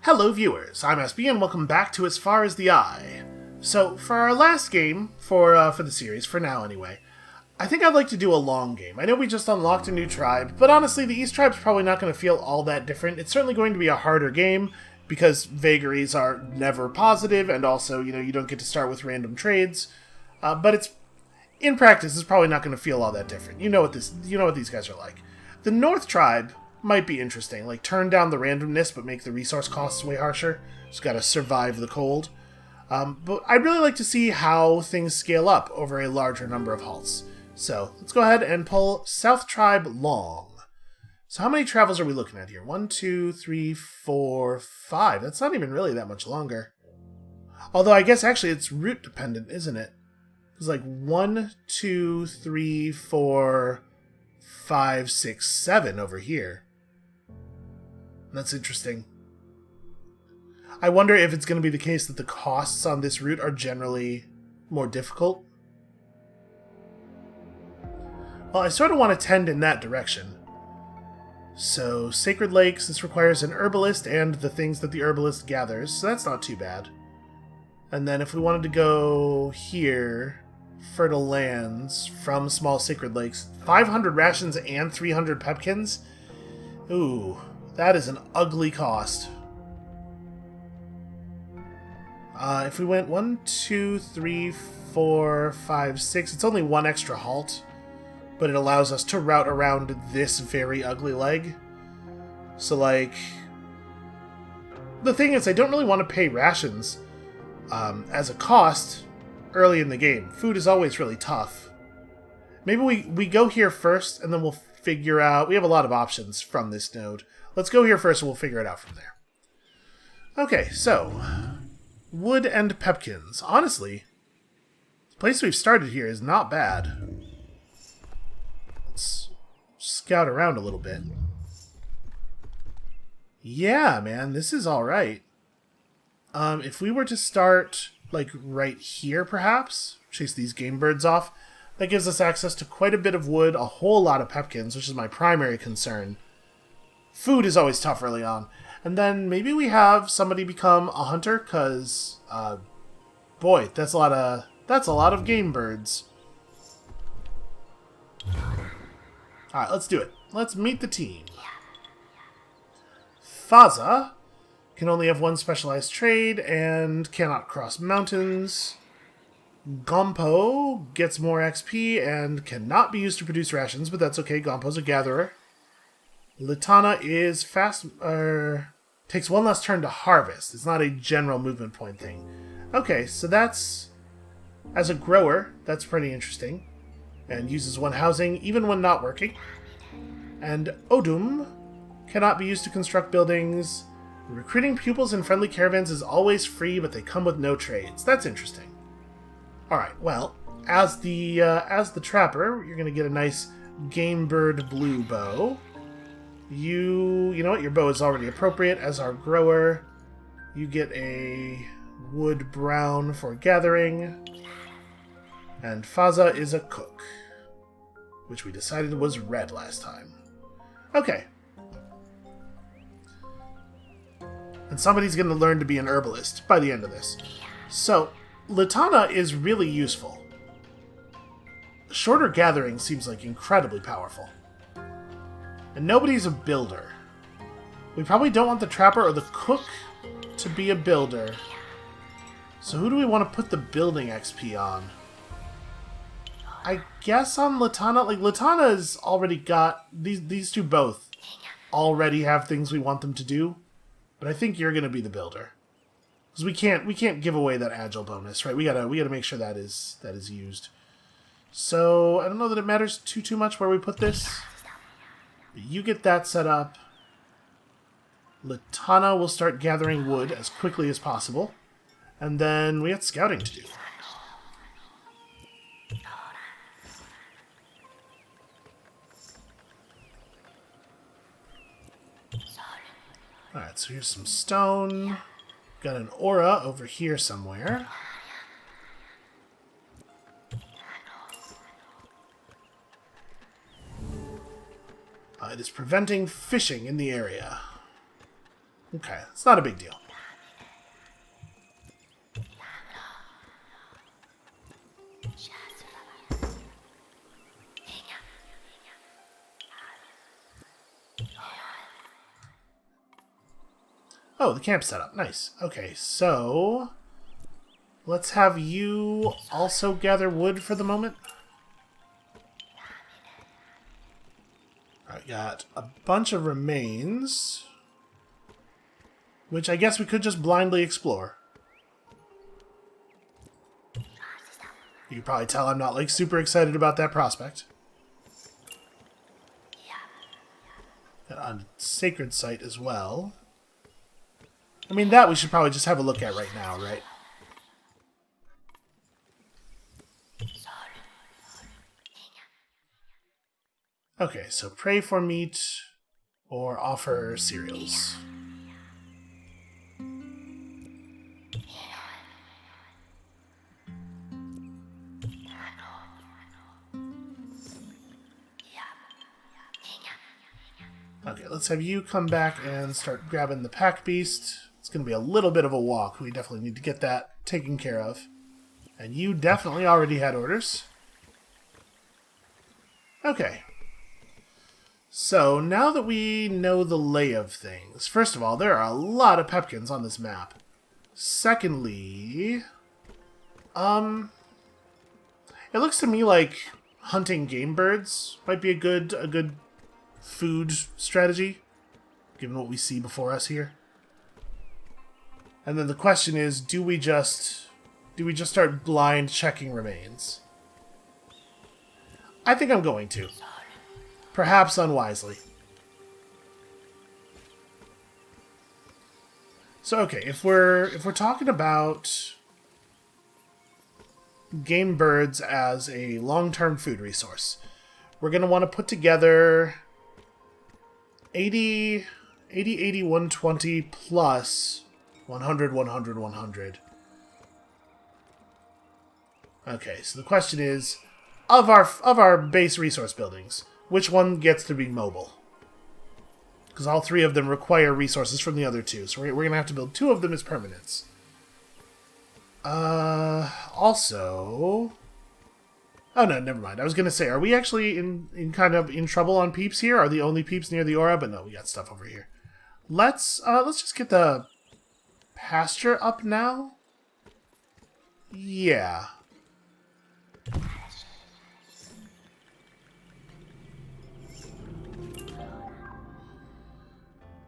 Hello viewers, I'm SB and welcome back to As Far as the Eye. So, for our last game, for the series, for now anyway, I think I'd like to do a long game. I know we just unlocked a new tribe, but honestly the East tribe's probably not going to feel all that different. It's certainly going to be a harder game, because vagaries are never positive, and also, you don't get to start with random trades. But it's, in practice, it's probably not going to feel all that different. You know what these guys are like. The North tribe might be interesting, like turn down the randomness but make the resource costs way harsher. Just gotta survive the cold. But I'd really like to see how things scale up over a larger number of halts. So let's go ahead and pull South Tribe Long. So how many travels are we looking at here? 1, 2, 3, 4, 5. That's not even really that much longer. Although I guess actually it's route dependent, isn't it? It's like 1, 2, 3, 4, 5, 6, 7 over here. That's interesting. I wonder if it's going to be the case that the costs on this route are generally more difficult. Well, I sort of want to tend in that direction. So, Sacred Lakes, this requires an herbalist and the things that the herbalist gathers, so that's not too bad. And then if we wanted to go here, Fertile Lands from Small Sacred Lakes, 500 rations and 300 pepkins? Ooh. That is an ugly cost. If we went 1, 2, 3, 4, 5, 6, it's only one extra halt, but it allows us to route around this very ugly leg. So, like, the thing is, I don't really want to pay rations as a cost early in the game. Food is always really tough. Maybe we go here first, and then we'll figure out... We have a lot of options from this node. Let's go here first and we'll figure it out from there. Okay, so, wood and pepkins. Honestly, the place we've started here is not bad. Let's scout around a little bit. Yeah, man, this is alright. If we were to start, like, right here, perhaps, chase these game birds off, that gives us access to quite a bit of wood, a whole lot of pepkins, which is my primary concern. Food is always tough early on. And then maybe we have somebody become a hunter, because, boy, that's a lot of game birds. Alright, let's do it. Let's meet the team. Faza can only have one specialized trade and cannot cross mountains. Gompo gets more XP and cannot be used to produce rations, but that's okay, Gompo's a gatherer. Litana is takes one less turn to harvest. It's not a general movement point thing. Okay, so that's... As a grower, that's pretty interesting. And uses one housing, even when not working. And Odum cannot be used to construct buildings. Recruiting pupils in friendly caravans is always free, but they come with no trades. That's interesting. Alright, well, as the trapper, you're going to get a nice game bird blue bow. You know what? Your bow is already appropriate. As our grower, you get a wood brown for gathering. And Faza is a cook, which we decided was red last time. Okay. And somebody's going to learn to be an herbalist by the end of this. So, Litana is really useful. Shorter gathering seems like incredibly powerful. And nobody's a builder. We probably don't want the trapper or the cook to be a builder. So who do we want to put the building XP on? I guess on Litana. Like, Litana's already got... These two both already have things we want them to do. But I think you're going to be the builder. Because we can't give away that agile bonus, right? We gotta make sure that is used. So, I don't know that it matters too much where we put this. You get that set up. Litana will start gathering wood as quickly as possible. And then we have scouting to do. Alright, so here's some stone. Got an aura over here somewhere. It is preventing fishing in the area. Okay, it's not a big deal. Oh, the camp's set up. Nice. Okay, so let's have you also gather wood for the moment. Alright, got a bunch of remains, which I guess we could just blindly explore. You can probably tell I'm not, like, super excited about that prospect. Got a sacred site as well. I mean, that we should probably just have a look at right now, right? Okay, so pray for meat or offer cereals. Okay, let's have you come back and start grabbing the pack beast. It's going to be a little bit of a walk. We definitely need to get that taken care of. And you definitely already had orders. Okay. So, now that we know the lay of things, first of all, there are a lot of pepkins on this map. Secondly, it looks to me like hunting game birds might be a good food strategy, given what we see before us here. And then the question is, do we just start blind checking remains? I think I'm going to. Perhaps unwisely. So okay, if we're talking about game birds as a long-term food resource, we're going to want to put together 80, 120 plus 100, 100, 100. Okay, so the question is, of our base resource buildings, which one gets to be mobile? Because all three of them require resources from the other two, so we're going to have to build two of them as permanents. Also... Oh no, never mind. I was going to say, are we actually in kind of in trouble on peeps here? Are the only peeps near the aura? But no, we got stuff over here. Let's just get the pasture up now. Yeah.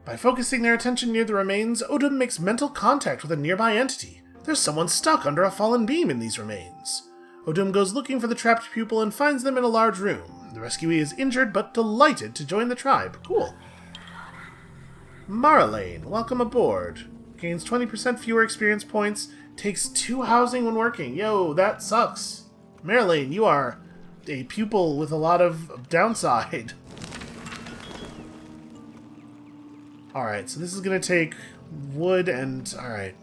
By focusing their attention near the remains, Odin makes mental contact with a nearby entity. There's someone stuck under a fallen beam in these remains. Odin goes looking for the trapped pupil and finds them in a large room. The rescuee is injured but delighted to join the tribe. Cool. Marlane, welcome aboard. Gains 20% fewer experience points. Takes 2 housing when working. Yo, that sucks. Marlane, you are a pupil with a lot of downside. Alright, so this is going to take wood and... Alright.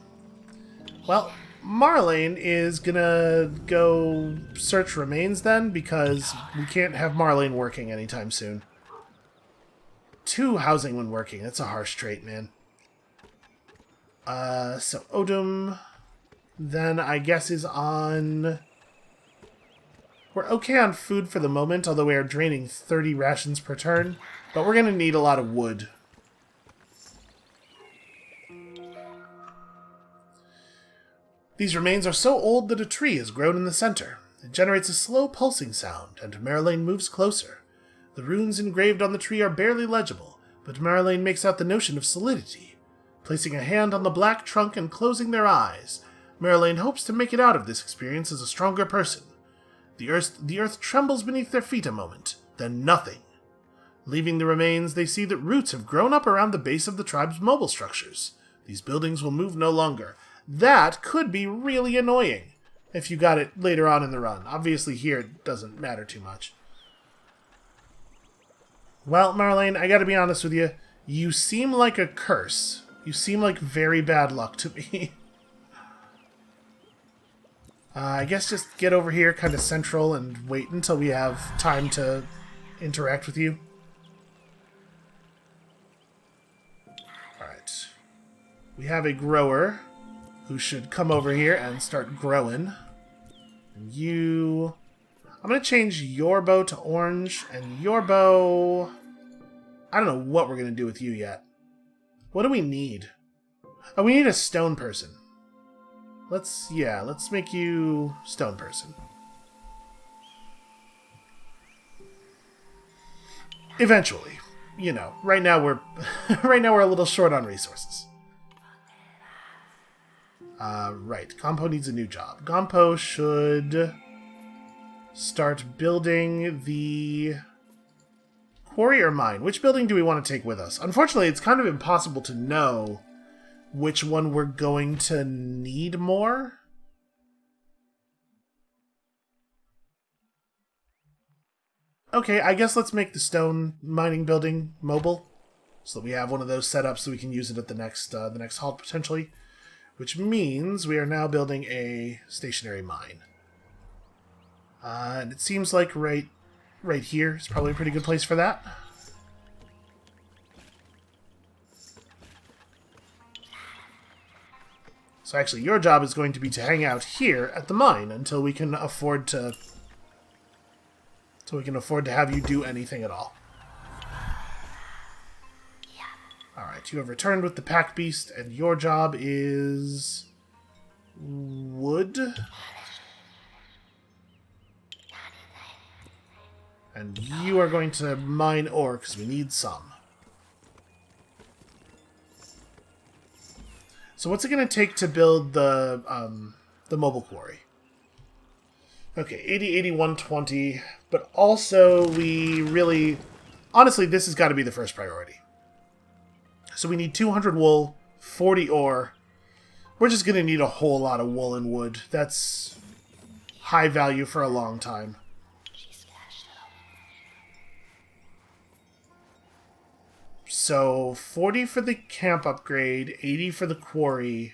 Well, Marlane is going to go search remains then, because we can't have Marlane working anytime soon. 2 housing when working. That's a harsh trait, man. So Odin then I guess is on... We're okay on food for the moment, although we are draining 30 rations per turn. But we're going to need a lot of wood. These remains are so old that a tree has grown in the center. It generates a slow pulsing sound, and Marlane moves closer. The runes engraved on the tree are barely legible, but Marlane makes out the notion of solidity. Placing a hand on the black trunk and closing their eyes, Marlane hopes to make it out of this experience as a stronger person. The earth trembles beneath their feet a moment, then nothing. Leaving the remains, they see that roots have grown up around the base of the tribe's mobile structures. These buildings will move no longer. That could be really annoying if you got it later on in the run. Obviously here it doesn't matter too much. Well, Marlane, I gotta be honest with you. You seem like a curse. You seem like very bad luck to me. I guess just get over here kind of central and wait until we have time to interact with you. Alright. We have a grower who should come over here and start growing. And you... I'm going to change your bow to orange, and your bow... I don't know what we're going to do with you yet. What do we need? Oh, we need a stone person. Let's make you stone person. Eventually. You know, right now we're a little short on resources. Right. Gompo needs a new job. Gompo should start building the quarry or mine. Which building do we want to take with us? Unfortunately, it's kind of impossible to know which one we're going to need more. Okay, I guess let's make the stone mining building mobile, so that we have one of those set up so we can use it at the next halt potentially. Which means we are now building a stationary mine. And it seems like right here is probably a pretty good place for that. So actually, your job is going to be to hang out here at the mine until we can afford to... have you do anything at all. Alright, you have returned with the pack beast, and your job is... wood? And you are going to mine ore, because we need some. So what's it going to take to build the mobile quarry? Okay, 80, 80, 120, but also we really... Honestly, this has got to be the first priority. So we need 200 wool, 40 ore. We're just going to need a whole lot of wool and wood. That's high value for a long time. So 40 for the camp upgrade, 80 for the quarry,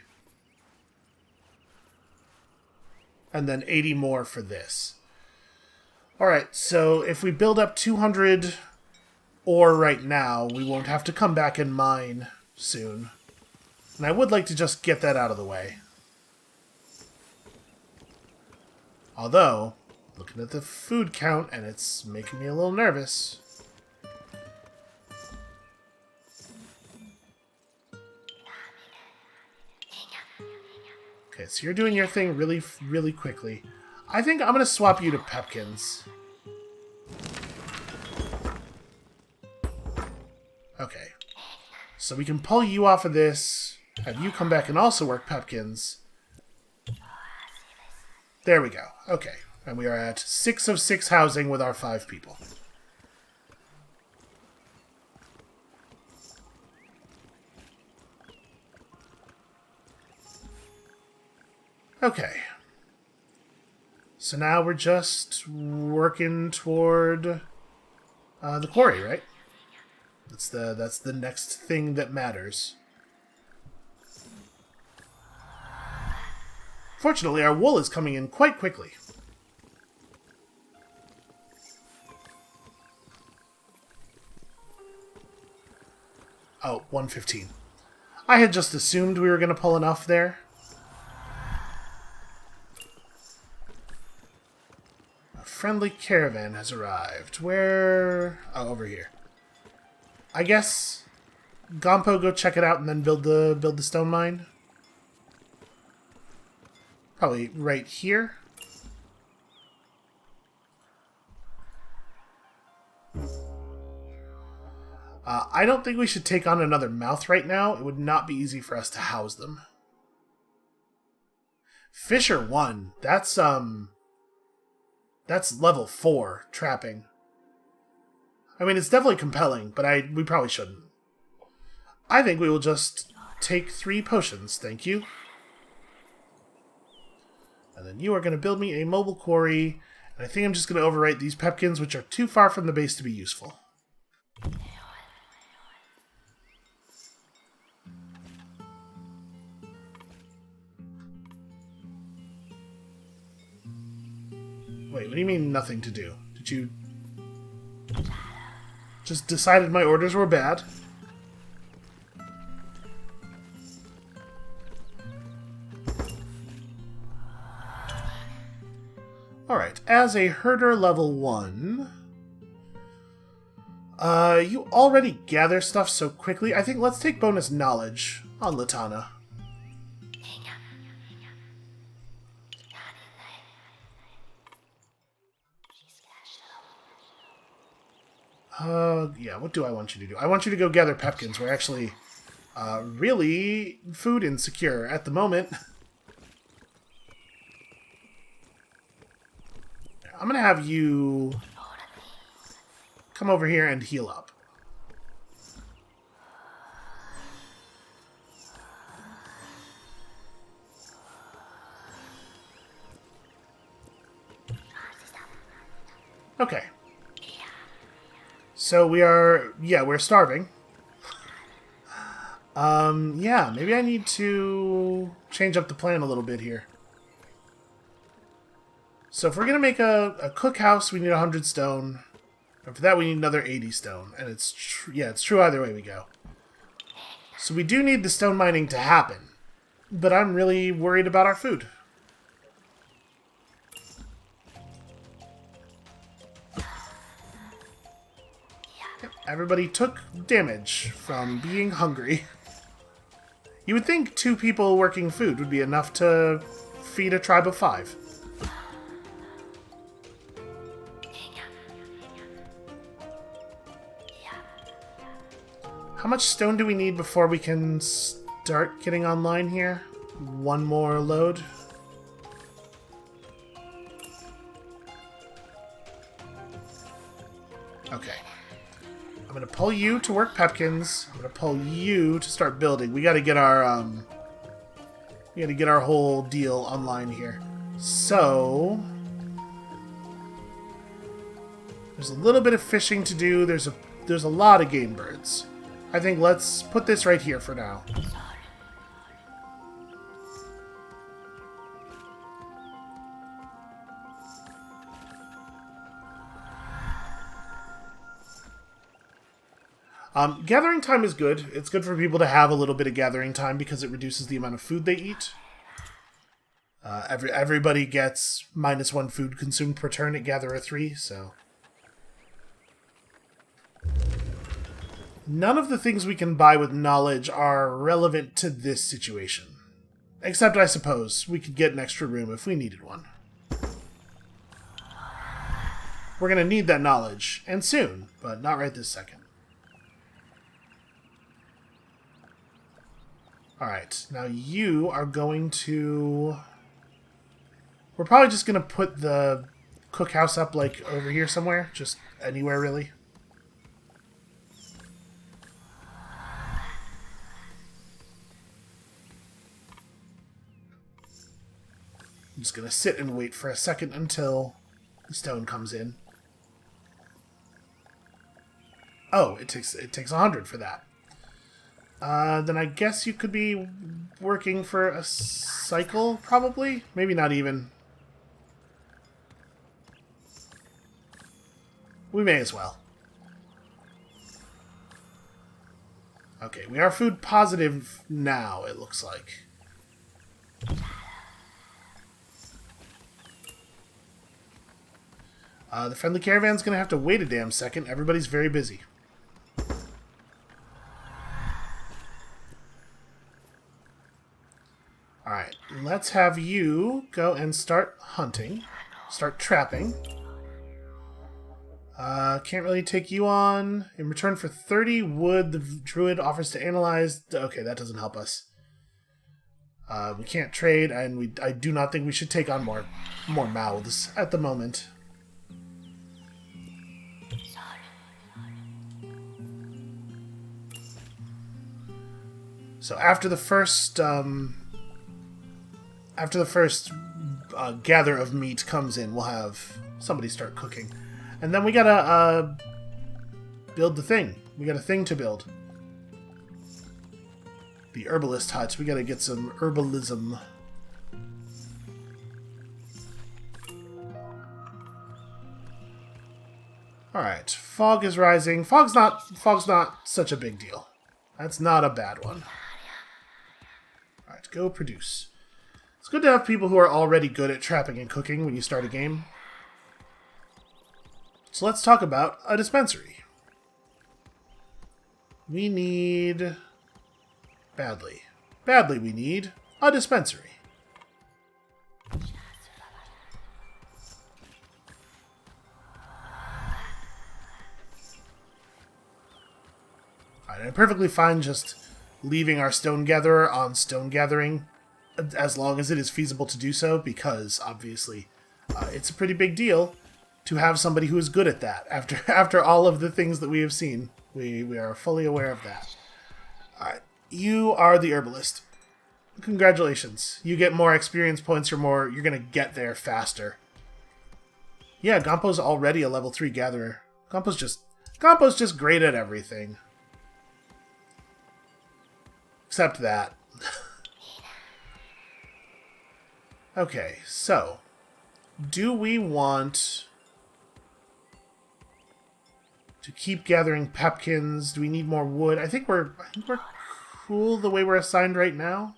and then 80 more for this. Alright, so if we build up 200 ore right now, we won't have to come back and mine soon. And I would like to just get that out of the way. Although, looking at the food count, and it's making me a little nervous. Okay, so you're doing your thing really, really quickly. I think I'm going to swap you to Pepkins. Okay. So we can pull you off of this, have you come back and also work Pepkins. There we go. Okay. And we are at 6 of 6 housing with our 5 people. Okay. So now we're just working toward the quarry, right? That's the next thing that matters. Fortunately, our wool is coming in quite quickly. Oh, 115. I had just assumed we were going to pull enough there. A friendly caravan has arrived. Where? Oh, over here. I guess Gompo, go check it out and then build the stone mine. Probably right here. I don't think we should take on another mouth right now. It would not be easy for us to house them. Fisher 1. That's level 4 trapping. I mean, it's definitely compelling, but we probably shouldn't. I think we will just take 3 potions, thank you. And then you are going to build me a mobile quarry, and I think I'm just going to overwrite these Pepkins, which are too far from the base to be useful. Wait, what do you mean nothing to do? Did you just decided my orders were bad? Alright, as a herder level 1... you already gather stuff so quickly. I think let's take bonus knowledge on Latana. Yeah, what do I want you to do? I want you to go gather pepkins. We're actually, really food insecure at the moment. I'm gonna have you come over here and heal up. Okay. So we're starving. Yeah, maybe I need to change up the plan a little bit here. So if we're going to make a cookhouse, we need 100 stone. And for that, we need another 80 stone. And it's true either way we go. So we do need the stone mining to happen. But I'm really worried about our food. Everybody took damage from being hungry. You would think 2 people working food would be enough to feed a tribe of 5. How much stone do we need before we can start getting online here? 1 more load. Okay. I'm gonna pull you to work pepkins. I'm gonna pull you to start building. We gotta get our whole deal online here. So there's a little bit of fishing to do. There's a lot of game birds. I think let's put this right here for now. Gathering time is good. It's good for people to have a little bit of gathering time because it reduces the amount of food they eat. Everybody gets -1 food consumed per turn at Gatherer 3, so... None of the things we can buy with knowledge are relevant to this situation. Except, I suppose, we could get an extra room if we needed one. We're going to need that knowledge, and soon, but not right this second. Alright, now you are going to... We're probably just going to put the cookhouse up, like, over here somewhere. Just anywhere, really. I'm just going to sit and wait for a second until the stone comes in. Oh, it takes 100 for that. Then I guess you could be working for a cycle, probably? Maybe not even. We may as well. Okay, we are food positive now, it looks like. The friendly caravan's gonna have to wait a damn second. Everybody's very busy. Alright, let's have you go and start hunting. Start trapping. Can't really take you on. In return for 30 wood, the druid offers to analyze... Okay, that doesn't help us. We can't trade, and I do not think we should take on more mouths at the moment. So after the first gather of meat comes in, we'll have somebody start cooking. And then we gotta build the thing. We got a thing to build. The herbalist hut. We gotta get some herbalism. Alright, fog is rising. Fog's not such a big deal. That's not a bad one. Alright, go produce. It's good to have people who are already good at trapping and cooking when you start a game. So let's talk about a dispensary. We need... Badly we need a dispensary. Alright, I'm perfectly fine just leaving our stone gatherer on stone gathering as long as it is feasible to do so, because obviously it's a pretty big deal to have somebody who is good at that after all of the things that we have seen. We are fully aware of that. Alright, you are the herbalist. Congratulations. You get more experience points, you're gonna get there faster. Yeah, Gampo's already a level 3 gatherer. Gampo's just great at everything. Except that. Okay, so do we want to keep gathering pepkins? Do we need more wood? I think we're cool the way we're assigned right now.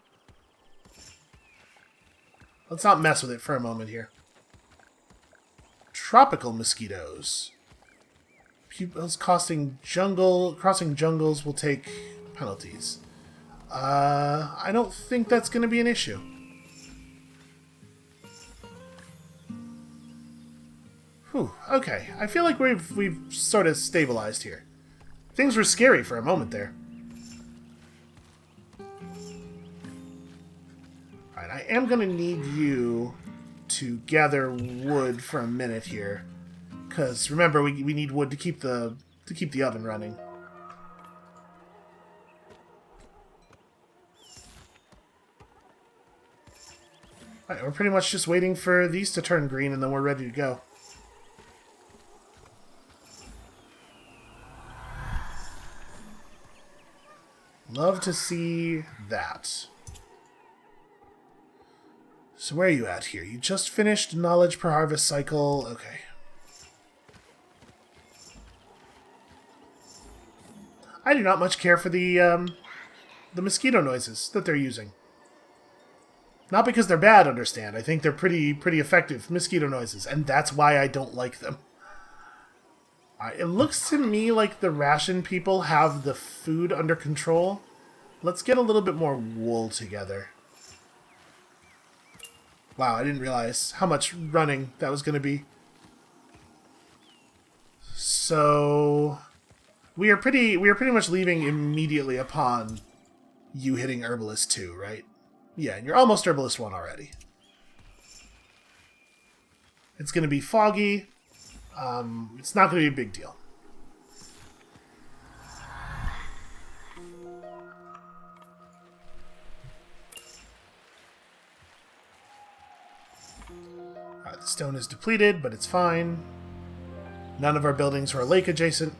Let's not mess with it for a moment here. Tropical mosquitoes. Pupils crossing jungles will take penalties. I don't think that's going to be an issue. Whew, okay. I feel like we've sort of stabilized here. Things were scary for a moment there. Alright, I am going to need you to gather wood for a minute here. Because, remember, we need wood to keep the oven running. Alright, we're pretty much just waiting for these to turn green and then we're ready to go. Love to see that. So where are you at here? You just finished knowledge per harvest cycle. Okay. I do not much care for the mosquito noises that they're using. Not because they're bad, understand. I think they're pretty effective mosquito noises, and that's why I don't like them. It looks to me like the ration people have the food under control. Let's get a little bit more wool together. Wow, I didn't realize how much running that was going to be. So we are pretty much leaving immediately upon you hitting Herbalist 2, right? Yeah, and you're almost Herbalist 1 already. It's going to be foggy. It's not going to be a big deal. Alright, the stone is depleted, but it's fine. None of our buildings are lake adjacent.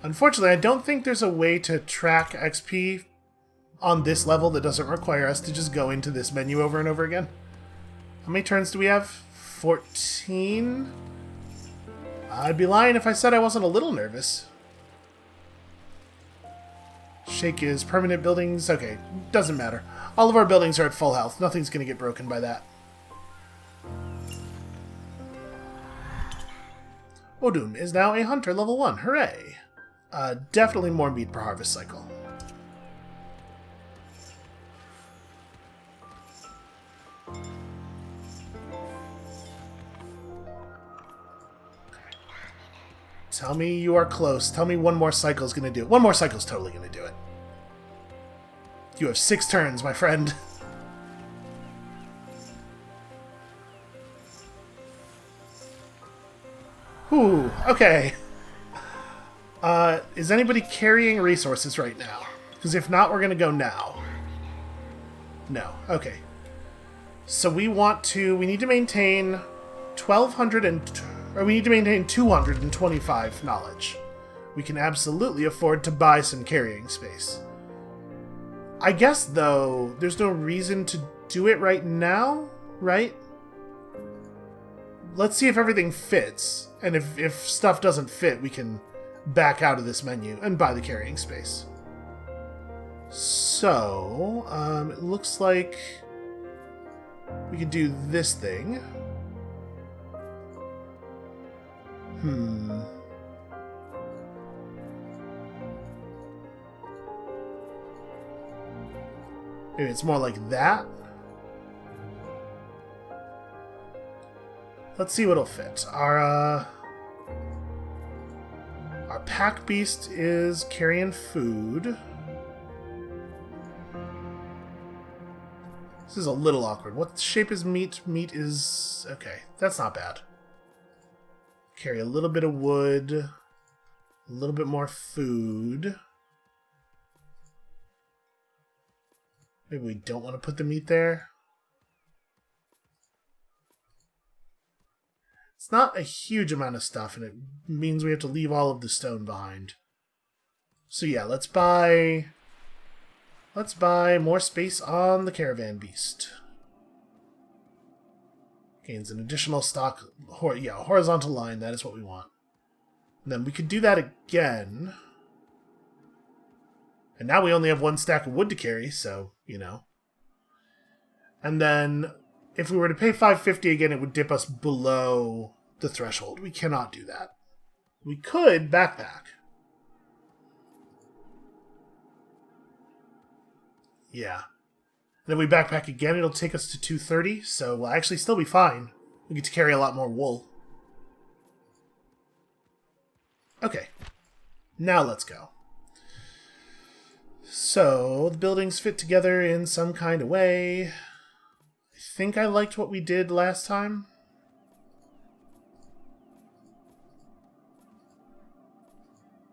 Unfortunately, I don't think there's a way to track XP on this level that doesn't require us to just go into this menu over and over again. How many turns do we have? 14? I'd be lying if I said I wasn't a little nervous. Shake is permanent buildings. Okay, doesn't matter. All of our buildings are at full health. Nothing's going to get broken by that. Odun is now a hunter level 1. Hooray! Definitely more meat per harvest cycle. Tell me you are close. Tell me one more cycle is going to do it. One more cycle is totally going to do it. You have 6 turns, my friend. Whew, okay. Is anybody carrying resources right now? Because if not, we're going to go now. No, okay. So we need to maintain 225 knowledge. We can absolutely afford to buy some carrying space. I guess, though, there's no reason to do it right now, right? Let's see if everything fits, and if stuff doesn't fit, we can back out of this menu and buy the carrying space. So, it looks like We could do this thing. Maybe it's more like that. Let's see what'll fit. Our pack beast is carrying food. This is a little awkward. What shape is meat? Meat is... okay, that's not bad. Carry a little bit of wood. A little bit more food. Maybe we don't want to put the meat there. It's not a huge amount of stuff, and it means we have to leave all of the stone behind. So yeah, let's buy more space on the caravan beast. Gains an additional stock, horizontal line, that is what we want. And then we could do that again. And now we only have one stack of wood to carry, so, you know. And then, if we were to pay $5.50 again, it would dip us below the threshold. We cannot do that. We could backpack. Yeah. And then we backpack again, it'll take us to $2.30, so we'll actually still be fine. We get to carry a lot more wool. Okay. Now let's go. So, the buildings fit together in some kind of way. I think I liked what we did last time.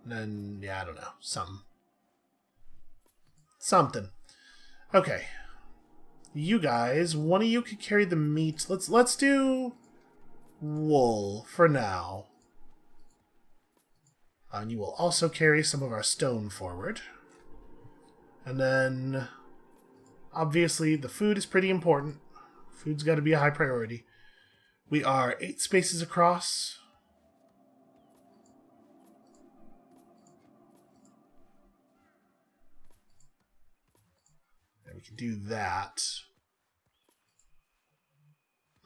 And then, yeah, I don't know. Something. Okay. You guys, one of you could carry the meat. Let's do wool for now. And you will also carry some of our stone forward. And then, obviously, the food is pretty important. Food's got to be a high priority. We are 8 spaces across. And we can do that.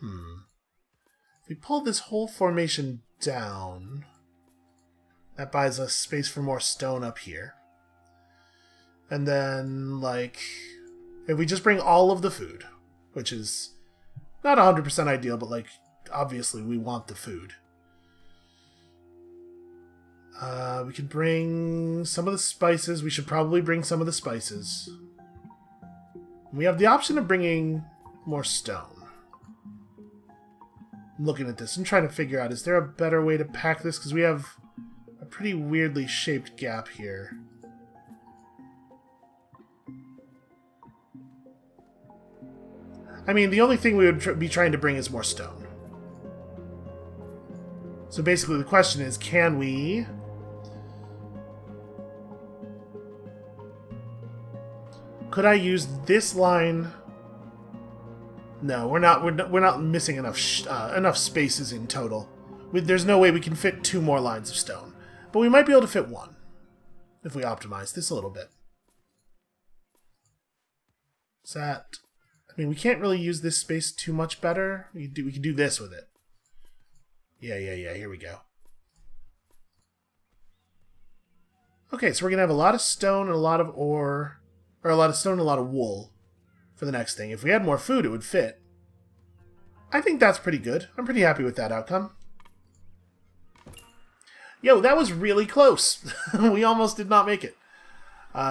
If we pull this whole formation down, that buys us space for more stone up here. And then, like, if we just bring all of the food, which is not 100% ideal, but, like, obviously we want the food. We could bring some of the spices. We should probably bring some of the spices. We have the option of bringing more stone. I'm looking at this and trying to figure out, is there a better way to pack this? Because we have a pretty weirdly shaped gap here. I mean, the only thing we would be trying to bring is more stone. So basically the question is, can we... could I use this line? No, we're not missing enough spaces in total. There's no way we can fit 2 more lines of stone. But we might be able to fit 1 if we optimize this a little bit. Is that... I mean, we can't really use this space too much better. We can do this with it. Yeah, here we go. Okay, so we're going to have a lot of stone and a lot of ore, or a lot of stone and a lot of wool for the next thing. If we had more food, it would fit. I think that's pretty good. I'm pretty happy with that outcome. Yo, that was really close. We almost did not make it.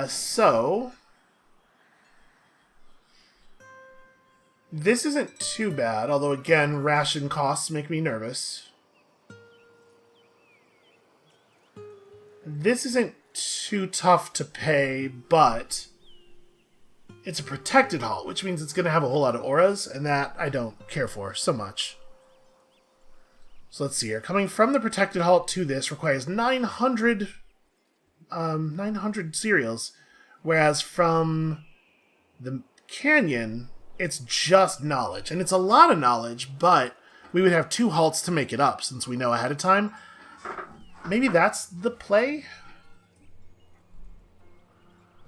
So... this isn't too bad, although again, ration costs make me nervous. This isn't too tough to pay, but it's a protected halt, which means it's going to have a whole lot of auras, and that I don't care for so much. So let's see here. Coming from the protected halt to this requires 900 cereals, whereas from the canyon... it's just knowledge, and it's a lot of knowledge, but we would have 2 halts to make it up, since we know ahead of time. Maybe that's the play?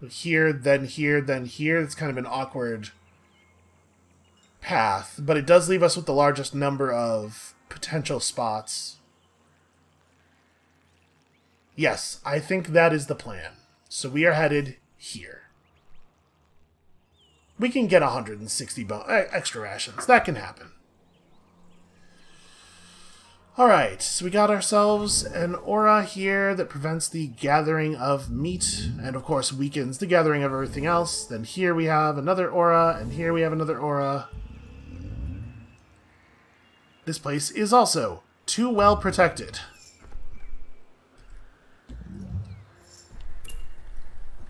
Here, then here, then here. It's kind of an awkward path, but it does leave us with the largest number of potential spots. Yes, I think that is the plan. So we are headed here. We can get 160 extra rations. That can happen. Alright, so we got ourselves an aura here that prevents the gathering of meat, and of course weakens the gathering of everything else. Then here we have another aura, and here we have another aura. This place is also too well protected.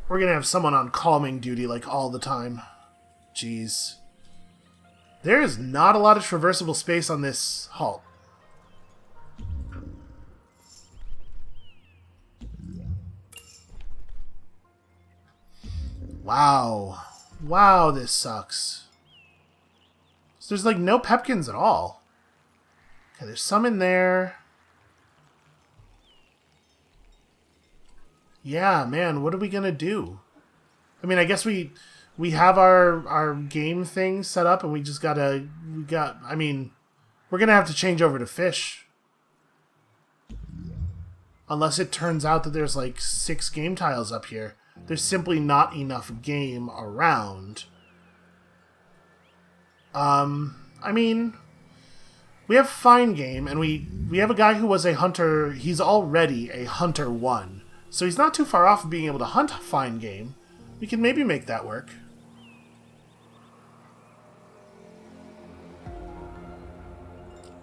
We're gonna have someone on calming duty like all the time. Jeez. There is not a lot of traversable space on this halt. Wow. Wow, this sucks. So there's like no pepkins at all. Okay, there's some in there. Yeah, man, what are we gonna do? I mean, I guess we have our game thing set up and we just gotta... I mean, we're gonna have to change over to fish. Unless it turns out that there's like 6 game tiles up here. There's simply not enough game around. I mean, we have fine game, and we have a guy who was a hunter. He's already a hunter 1. So he's not too far off of being able to hunt fine game. We can maybe make that work.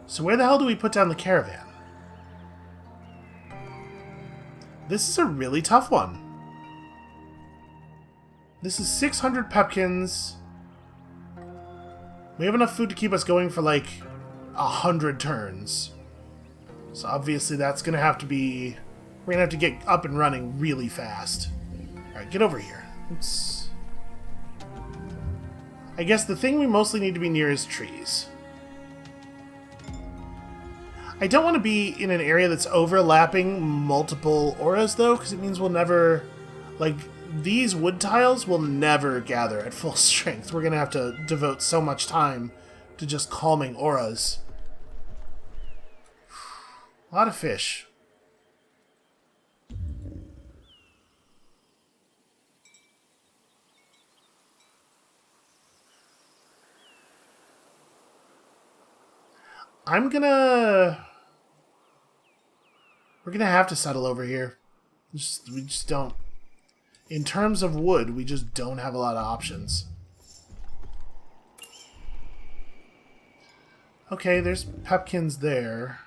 So where the hell do we put down the caravan? This is a really tough one. This is 600 pepkins. We have enough food to keep us going for like 100 turns. So obviously that's going to have to be... We're going to have to get up and running really fast. Alright, get over here. Oops. I guess the thing we mostly need to be near is trees. I don't want to be in an area that's overlapping multiple auras though, because it means we'll never... Like... These wood tiles will never gather at full strength. We're going to have to devote so much time to just calming auras. A lot of fish. We're going to have to settle over here. We just don't... In terms of wood, we just don't have a lot of options. Okay, there's pepkins there.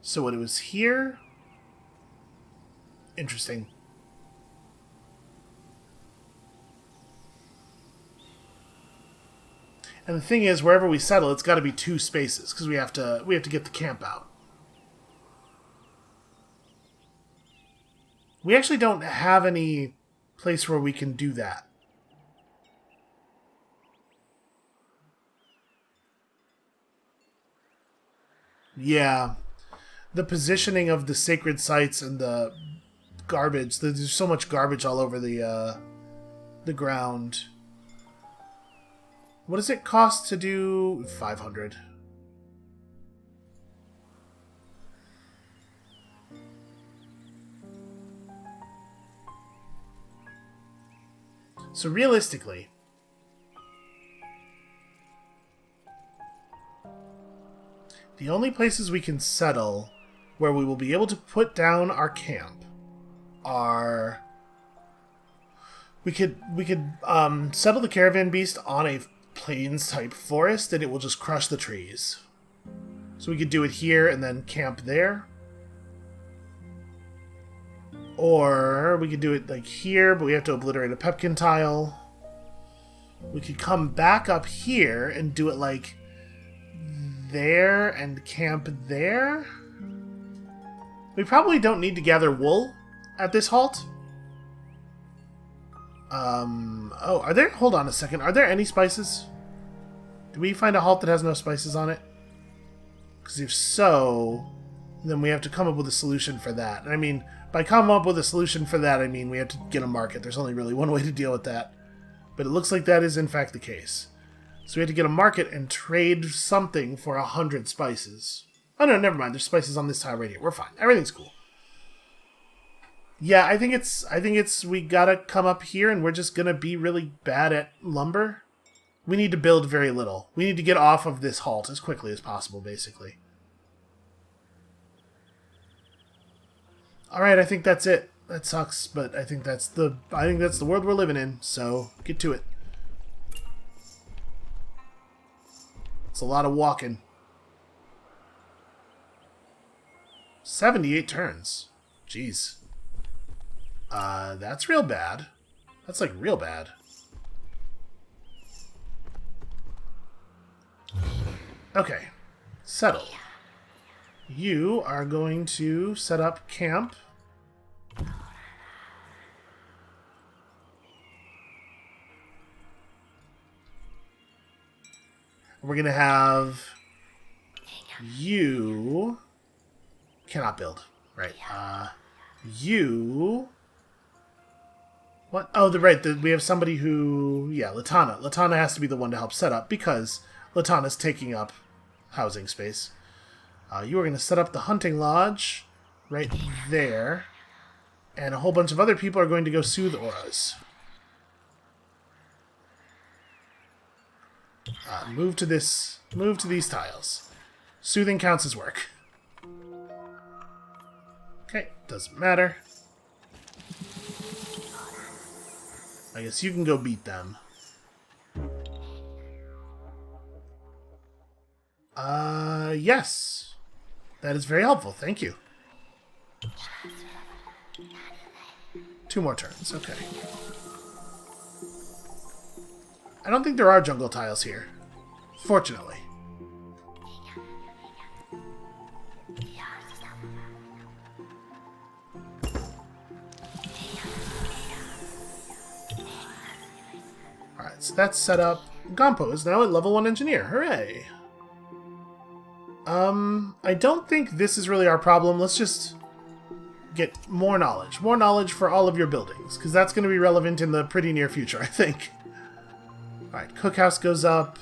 So what, it was here? Interesting. And the thing is, wherever we settle, it's got to be 2 spaces because we have to get the camp out. We actually don't have any place where we can do that. Yeah. The positioning of the sacred sites and the garbage. There's so much garbage all over the ground. What does it cost to do 500? So realistically, the only places we can settle where we will be able to put down our camp are... We could settle the caravan beast on a plains type forest and it will just crush the trees. So we could do it here and then camp there. Or we could do it like here, but we have to obliterate a pepkin tile. We could come back up here and do it like there and camp there. We probably don't need to gather wool at this halt. Oh, are there... Hold on a second. Are there any spices? Did we find a halt that has no spices on it? Because if so... then we have to come up with a solution for that. And I mean, by come up with a solution for that, I mean we have to get a market. There's only really one way to deal with that. But it looks like that is in fact the case. So we have to get a market and trade something for 100 spices. Oh no, never mind. There's spices on this tile right here. We're fine. Everything's cool. Yeah, I think it's we gotta come up here and we're just gonna be really bad at lumber. We need to build very little. We need to get off of this halt as quickly as possible, basically. Alright, I think that's it. That sucks, but I think that's the world we're living in, so get to it. It's a lot of walking. 78 turns. Jeez. That's real bad. That's like real bad. Okay. Settle. You are going to set up camp. We're going to have you cannot build. Right. You... What? Oh, right. We have somebody who... Yeah, Latana. Latana has to be the one to help set up because Latana's taking up housing space. You are going to set up the hunting lodge right there. And a whole bunch of other people are going to go soothe auras. Move to these tiles. Soothing counts as work. Okay, doesn't matter. I guess you can go beat them. Yes. That is very helpful, thank you. 2 more turns, okay. I don't think there are jungle tiles here. Fortunately. Alright, so that's set up. Gompo is now a level 1 engineer. Hooray! I don't think this is really our problem. Let's just get more knowledge. More knowledge for all of your buildings, because that's going to be relevant in the pretty near future, I think. Alright, cookhouse goes up.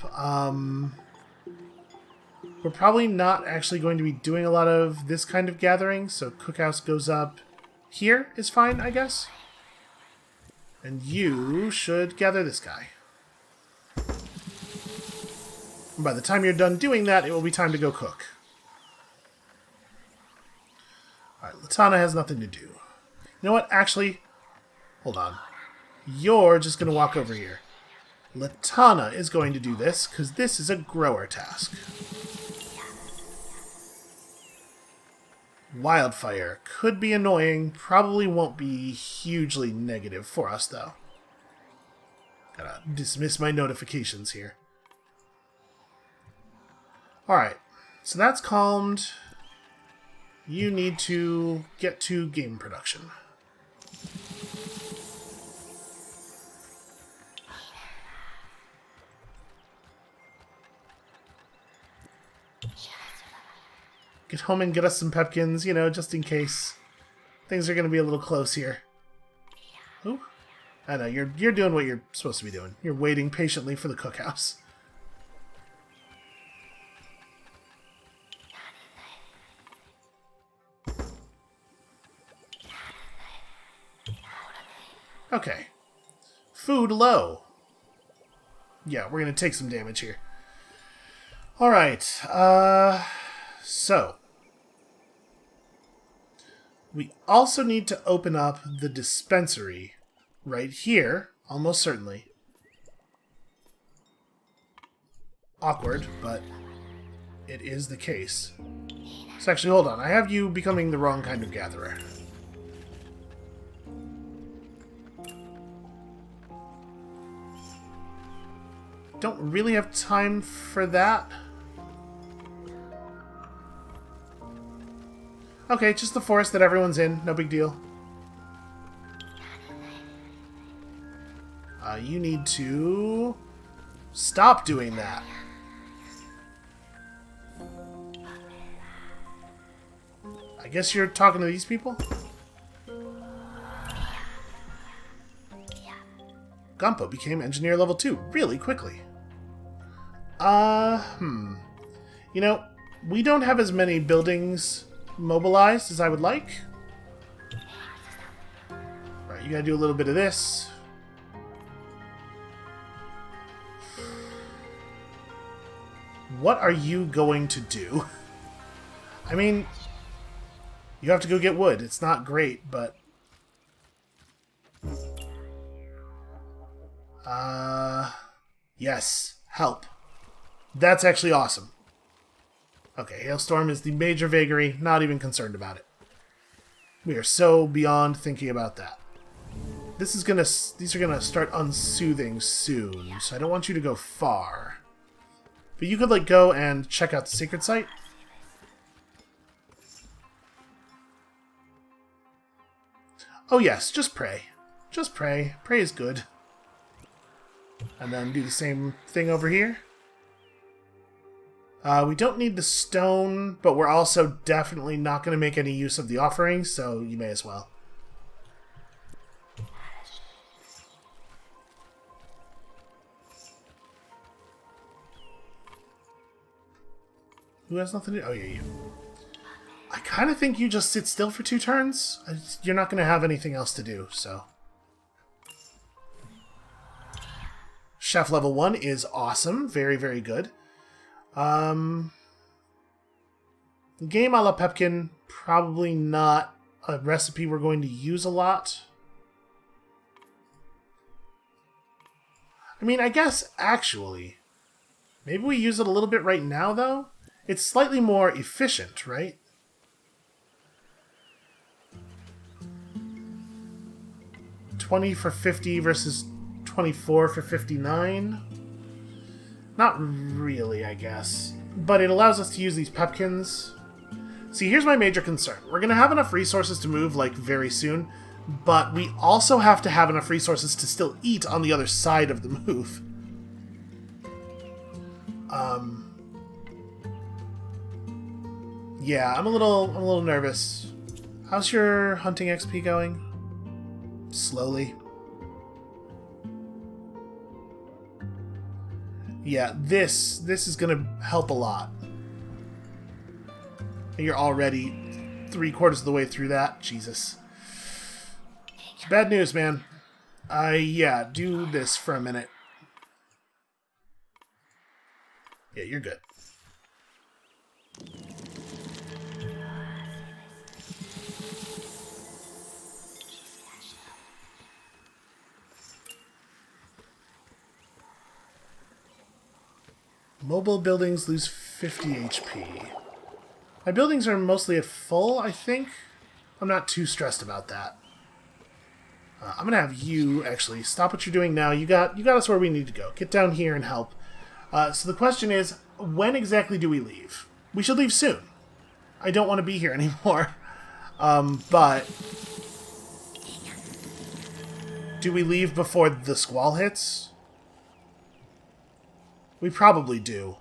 We're probably not actually going to be doing a lot of this kind of gathering, so cookhouse goes up here is fine, I guess. And you should gather this guy. And by the time you're done doing that, it will be time to go cook. Alright, Latana has nothing to do. You know what? Actually, hold on. You're just going to walk over here. Latana is going to do this, because this is a grower task. Wildfire could be annoying, probably won't be hugely negative for us, though. Gotta dismiss my notifications here. Alright, so that's calmed. You need to get to game production. Get home and get us some pepkins, you know, just in case. Things are going to be a little close here. Ooh. I know, you're doing what you're supposed to be doing. You're waiting patiently for the cookhouse. Okay. Food low. Yeah, we're going to take some damage here. Alright, so. We also need to open up the dispensary right here, almost certainly. Awkward, but it is the case. So actually, hold on. I have you becoming the wrong kind of gatherer. Don't really have time for that. Okay, just the forest that everyone's in. No big deal. You need to stop doing that. I guess you're talking to these people? Gumpo became engineer level 2 really quickly. You know, we don't have as many buildings mobilized as I would like. Right, you gotta do a little bit of this. What are you going to do? I mean, you have to go get wood. It's not great, but... yes. Help. That's actually awesome. Okay, Hailstorm is the major vagary. Not even concerned about it. We are so beyond thinking about that. These are gonna start unsoothing soon, so I don't want you to go far. But you could, like, go and check out the secret site. Oh yes, just pray. Just pray. Pray is good. And then do the same thing over here. We don't need the stone, but we're also definitely not going to make any use of the offering, so you may as well. Who has nothing to do? Oh, yeah, you. I kind of think you just sit still for 2 turns. You're not going to have anything else to do, so... Chef level 1 is awesome. Very, very good. Game a la Pepkin, probably not a recipe we're going to use a lot. I mean, I guess, actually, maybe we use it a little bit right now, though. It's slightly more efficient, right? $20 for 50 versus 24 for 59. Not really, I guess. But it allows us to use these pepkins. See, here's my major concern. We're going to have enough resources to move, like, very soon. But we also have to have enough resources to still eat on the other side of the move. Yeah, I'm a little nervous. How's your hunting XP going? Slowly. Yeah, this is gonna help a lot. You're already 3/4 of the way through that. Jesus. It's bad news, man. Yeah, do this for a minute. Yeah, you're good. Mobile buildings lose 50 HP. My buildings are mostly at full, I think. I'm not too stressed about that. I'm gonna have you, actually, stop what you're doing now. You got us where we need to go. Get down here and help. So the question is, when exactly do we leave? We should leave soon. I don't want to be here anymore. But... do we leave before the squall hits? We probably do.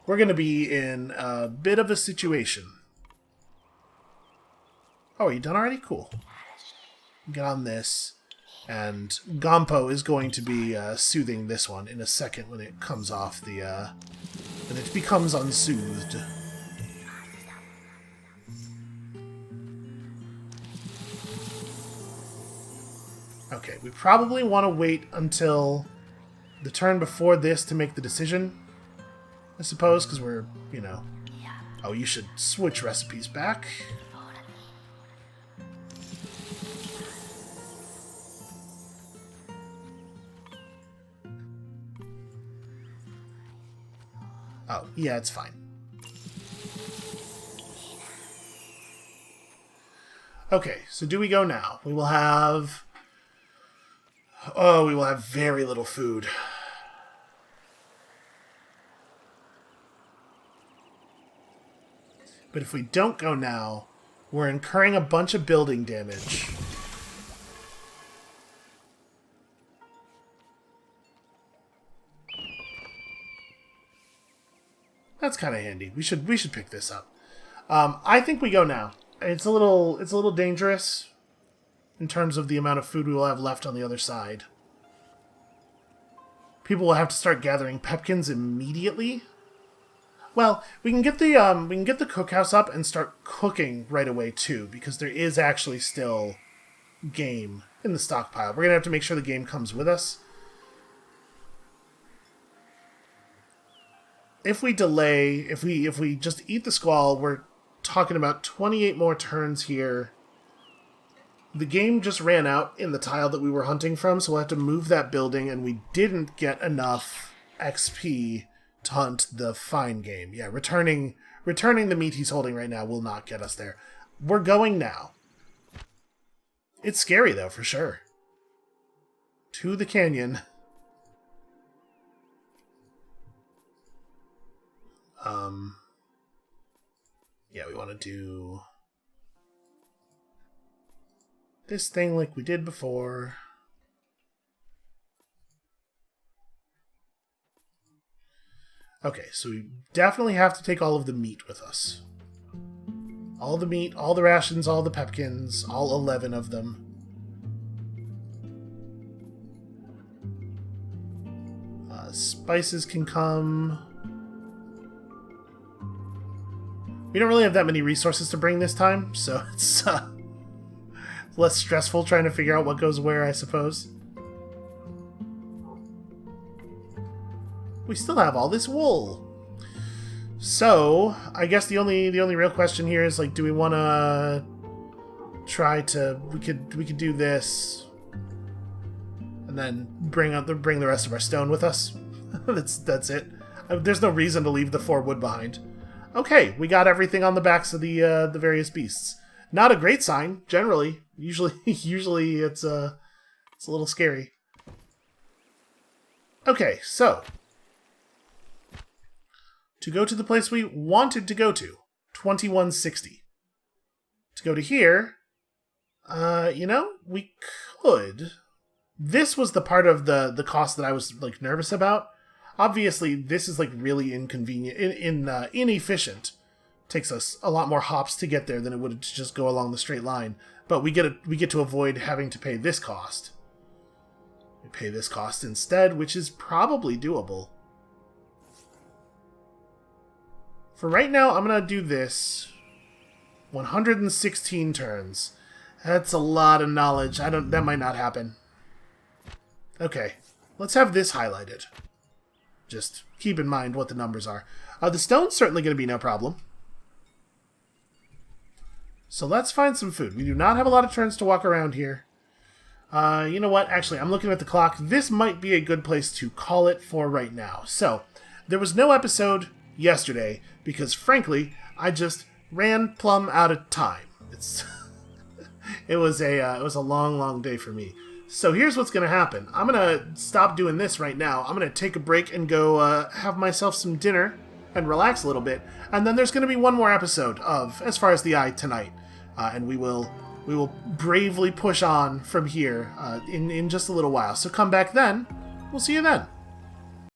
We're going to be in a bit of a situation. Oh, are you done already? Cool. Get on this. And Gompo is going to be soothing this one in a second when it comes off the... when it becomes unsoothed. Okay, we probably want to wait until the turn before this to make the decision, I suppose, because we're, you know... Oh, you should switch recipes back. Oh, yeah, it's fine. Okay, so do we go now? We will have... Oh, we will have very little food. But if we don't go now, we're incurring a bunch of building damage. That's kind of handy. We should pick this up. I think we go now. It's a little dangerous in terms of the amount of food we will have left on the other side. People will have to start gathering pepkins immediately. Well, we can get the cookhouse up and start cooking right away too, because there is actually still game in the stockpile. We're gonna have to make sure the game comes with us. If we delay, if we just eat the squall, we're talking about 28 more turns here. The game just ran out in the tile that we were hunting from, so we'll have to move that building, and we didn't get enough XP to hunt the fine game. Yeah, returning the meat he's holding right now will not get us there. We're going now. It's scary, though, for sure. To the canyon. Yeah, we want to do this thing like we did before. Okay, so we definitely have to take all of the meat with us. All the meat, all the rations, all the pepkins, all 11 of them. Spices can come. We don't really have that many resources to bring this time, so it's less stressful trying to figure out what goes where, I suppose. We still have all this wool. So, I guess the only real question here is, like, do we want to try to... We could do this and then bring the rest of our stone with us. That's it. There's no reason to leave the 4 wood behind. Okay, we got everything on the backs of the various beasts. Not a great sign, generally. Usually it's a little scary. Okay, so to go to the place we wanted to go to, 2160. To go to here, we could. This was the part of the cost that I was like nervous about. Obviously, this is like really inconvenient, inefficient. Takes us a lot more hops to get there than it would to just go along the straight line. But we get to avoid having to pay this cost. We pay this cost instead, which is probably doable. For right now, I'm gonna do this. 116 turns. That's a lot of knowledge. That might not happen. Okay, let's have this highlighted. Just keep in mind what the numbers are. The stone's certainly going to be no problem. So let's find some food. We do not have a lot of turns to walk around here. You know what? Actually, I'm looking at the clock. This might be a good place to call it for right now. So, there was no episode yesterday because, frankly, I just ran plumb out of time. It was a long, long day for me. So here's what's going to happen. I'm going to stop doing this right now. I'm going to take a break and go have myself some dinner and relax a little bit. And then there's going to be one more episode of As Far as the Eye tonight. And we will bravely push on from here in just a little while. So come back then. We'll see you then.